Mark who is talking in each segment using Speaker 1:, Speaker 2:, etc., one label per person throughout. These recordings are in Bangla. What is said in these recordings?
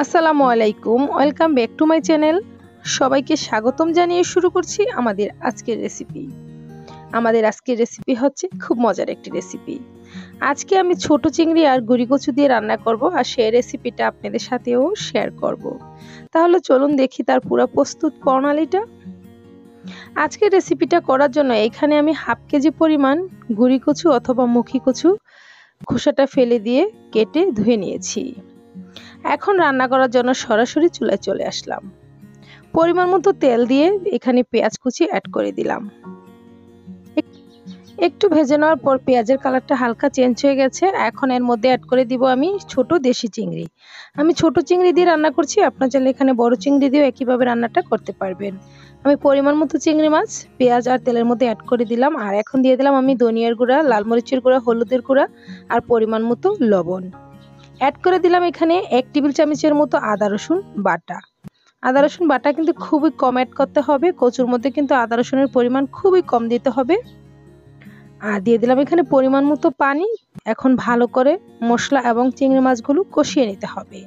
Speaker 1: আসসালামু আলাইকুম, welcome back to my channel. সবাইকে স্বাগতম জানিয়ে শুরু করছি আমাদের আজকের রেসিপি। আমাদের আজকের রেসিপি হচ্ছে খুব মজার একটি রেসিপি। আজকে আমি ছোট চিংড়ি আর গুঁড়ি কচু দিয়ে রান্না করব, আর সেই রেসিপিটা আপনাদের সাথেও শেয়ার করব। তাহলে চলুন দেখি তার পুরো প্রস্তুত প্রণালীটা। আজকের রেসিপিটা করার জন্য এখানে আমি হাফ কেজি পরিমাণ গুঁড়ি কচু অথবা মুখী কচু খোসাটা ফেলে দিয়ে কেটে ধুয়ে নিয়েছি। এখন রান্না করার জন্য সরাসরি চুলায় চলে আসলাম। পরিমাণ মতো তেল দিয়ে এখানে পেঁয়াজ কুচি অ্যাড করে দিলাম। একটু ভেজে নেওয়ার পর পেঁয়াজের কালারটা হালকা চেঞ্জ হয়ে গেছে। এখন এর মধ্যে অ্যাড করে দিব আমি ছোট দেশি চিংড়ি। আমি ছোট চিংড়ি দিয়ে রান্না করছি, আপনারা চাইলে এখানে বড় চিংড়ি দিয়েও একইভাবে রান্নাটা করতে পারবেন। আমি পরিমাণ মতো চিংড়ি মাছ পেঁয়াজ আর তেলের মধ্যে অ্যাড করে দিলাম। আর এখন দিয়ে দিলাম আমি ধনিয়ার গুঁড়া, লাল মরিচের গুঁড়া, হলুদের গুঁড়া আর পরিমাণ মতো লবণ। অ্যাড করে দিলাম এখানে 1 টেবিল চামচের মতো আদা রসুন বাটা। আদা রসুন বাটা কিন্তু খুবই কম অ্যাড করতে হবে, কচুর মধ্যে কিন্তু আদা রসুনের পরিমাণ খুবই কম দিতে হবে। আর দিয়ে দিলাম এখানে পরিমাণ মতো পানি। এখন ভালো করে মশলা এবং চিংড়ি মাছগুলো কষিয়ে নিতে হবে।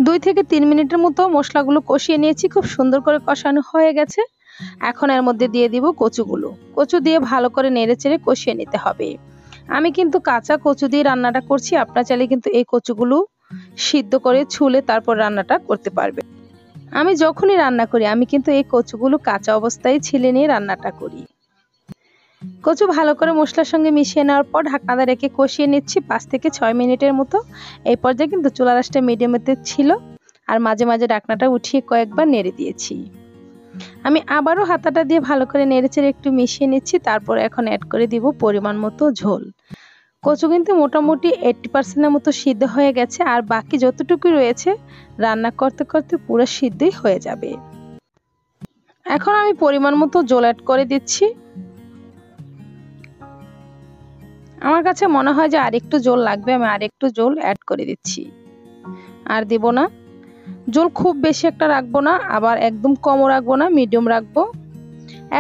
Speaker 1: 2 থেকে 3 মিনিটের মতো মশলাগুলো কষিয়ে নিয়েছি, খুব সুন্দর করে কষানো হয়ে গেছে। এখন এর মধ্যে দিয়ে দিব কচুগুলো। কচু দিয়ে ভালো করে নেড়েচেড়ে কষিয়ে নিতে হবে। আমি কিন্তু কাঁচা কচু দিয়ে রান্নাটা করছি, আপনারা চাইলে কিন্তু এই কচুগুলো সিদ্ধ করে ছুলে তারপর রান্নাটা করতে পারবে। আমি যখনই রান্না করি আমি কিন্তু এই কচুগুলো কাঁচা অবস্থায় ছিলে নিয়ে রান্নাটা করি। কচু ভালো করে মশলার সঙ্গে মিশিয়ে নেওয়ার পর ঢাকনা রেখে কষিয়ে নিচ্ছি 5 থেকে 6 মিনিটের মতো। এই পর্যায়ে কিন্তু চুলার আঁচটা মিডিয়ামে ছিল, আর মাঝে মাঝে ঢাকনাটা উঠিয়ে কয়েকবার নেড়ে দিয়েছি। আমি আবারও হাতাটা দিয়ে ভালো করে নেড়েচেড়ে একটু মিশিয়ে নিচ্ছি। তারপর এখন অ্যাড করে দিব পরিমাণ মতো ঝোল। কচু কিন্তু মোটামুটি 80% মতো সিদ্ধ হয়ে গেছে, আর বাকি যতটুকু রয়েছে রান্না করতে করতে পুরো সিদ্ধই হয়ে যাবে। এখন আমি পরিমাণ মতো ঝোল অ্যাড করে দিচ্ছি। আমার কাছে মনে হয় যে আরেকটু ঝোল লাগবে, আমি আরেকটু ঝোল অ্যাড করে দিচ্ছি। আর দেব না, ঝোল খুব বেশি একটা রাখবো না, আবার একদম কমও রাখবো না, মিডিয়াম রাখবো।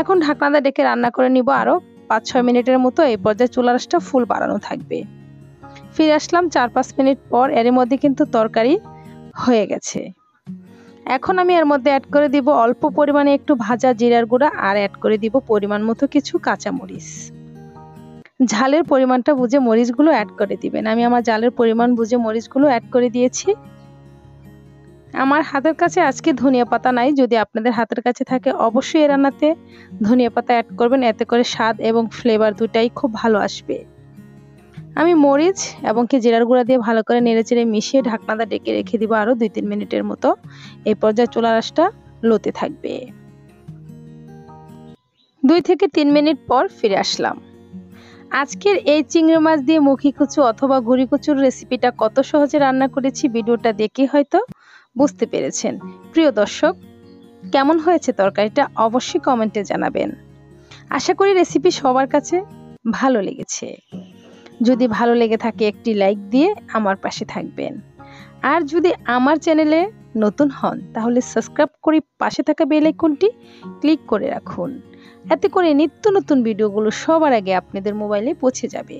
Speaker 1: এখন ঢাকনাটা ডেকে রান্না করে নিব আরো 5-6 মিনিটের মতো। এই পর্যায়ে চুলার আঁচটা ফুল বাড়ানো থাকবে। ফিরে আসলাম 4-5 মিনিট পর। এর মধ্যে কিন্তু তরকারি হয়ে গেছে। এখন আমি এর মধ্যে অ্যাড করে দিব অল্প পরিমাণে একটু ভাজা জিরার গুঁড়া, আর অ্যাড করে দিব পরিমাণ মতো কিছু কাঁচামরিচ। ঝালের পরিমাণটা বুঝে মরিচগুলো অ্যাড করে দিবেন। আমি আমার ঝালের পরিমাণ বুঝে মরিচগুলো অ্যাড করে দিয়েছি। আমার হাতের কাছে আজকে ধনিয়া পাতা নাই, যদি আপনাদের হাতের কাছে থাকে অবশ্যই এই রান্নাতে ধনিয়া পাতা অ্যাড করবেন, এতে করে স্বাদ এবং ফ্লেভার দুটাই খুব ভালো আসবে। আমি মরিচ এবং জিরার গুঁড়া দিয়ে ভালো করে নেড়েচেড়ে মিশিয়ে ঢাকনাটা ডেকে রেখে দিব আরো 2-3 মিনিটের মতো। এই পর্যায়ে চুলার আঁচটা লোতে থাকবে। 2 থেকে 3 মিনিট পর ফিরে আসলাম। আজকের এই চিংড়ি মাছ দিয়ে মুখী কচু অথবা গুঁড়ি কচুর রেসিপিটা কত সহজে রান্না করেছি ভিডিওটা দেখে হয়তো বুঝতে পেরেছেন। প্রিয় দর্শক, কেমন হয়েছে তরকারিটা অবশ্যই কমেন্টে জানাবেন। আশা করি রেসিপি সবার কাছে ভালো লেগেছে। যদি ভালো লেগে থাকে একটি লাইক দিয়ে আমার পাশে থাকবেন। আর যদি আমার চ্যানেলে নতুন হন তাহলে সাবস্ক্রাইব করে পাশে থাকা বেল আইকনটি ক্লিক করে রাখুন। এতে করে নিত্য নতুন ভিডিওগুলো সবার আগে আপনাদের মোবাইলে পৌঁছে যাবে।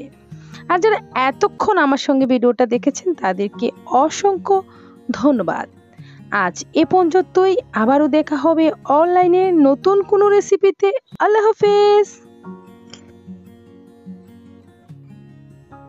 Speaker 1: আর যারা এতক্ষণ আমার সঙ্গে ভিডিওটা দেখেছেন তাদেরকে অসংখ্য ধন্যবাদ। আজ এ পর্যন্তই, আবারও দেখা হবে অনলাইনে নতুন কোনো রেসিপিতে। আল্লাহ হাফেজ।